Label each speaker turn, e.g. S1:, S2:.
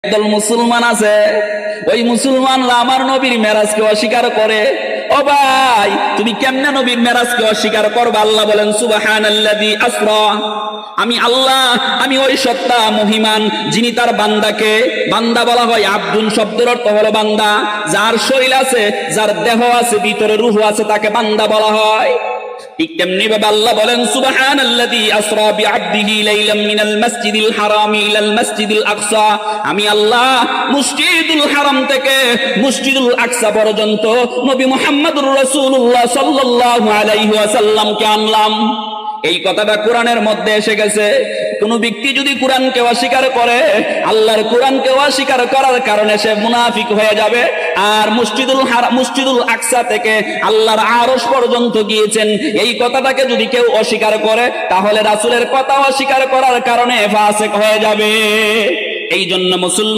S1: একদল মুসলমান আছে, ওই মুসলমানরা আমার নবীর মেরাজকে অস্বীকার করে। ও ভাই, তুমি কেমনে নবীর মেরাজকে অস্বীকার করবা? আল্লাহ বলেন সুবহানাল্লাযী আসরা, আমি আল্লাহ, আমি ওই সত্তা মহিমান যিনি তার বান্দাকে, বান্দা বলা হয় আব্দুন শব্দের অর্থ হলো বান্দা, যার শরীর আছে, যার দেহ আছে, ভিতরে রূহ আছে, তাকে বান্দা বলা হয়। ঠিক তেমনি ভাবে আল্লাহ বলেন সুবহানাল্লাযী আসরা বিআবদিহি লাইলাম মিনাল মাসজিদিল হারামি ইলাল মাসজিদিল আকসা, আমি আল্লাহ মসজিদুল হারাম থেকে মসজিদুল আকসা পর্যন্ত নবী মুহাম্মদুর রাসূলুল্লাহ সাল্লাল্লাহু আলাইহি ওয়াসাল্লামকে আনলাম। এই কথাটা কোরআনের মধ্যে এসে গেছে। কোন ব্যক্তি যদি কোরআনকে অস্বীকার করে, আল্লাহর কোরআনকে অস্বীকার করার কারণে সে মুনাফিক হয়ে যাবে। আর মসজিদুল আকসা থেকে আল্লাহর আরশ পর্যন্ত গিয়েছেন, এই কথাটাকে যদি কেউ অস্বীকার করে, তাহলে রাসূলের কথা অস্বীকার করার কারণে ফাসিক হয়ে যাবে। এই জন্য মুসলমান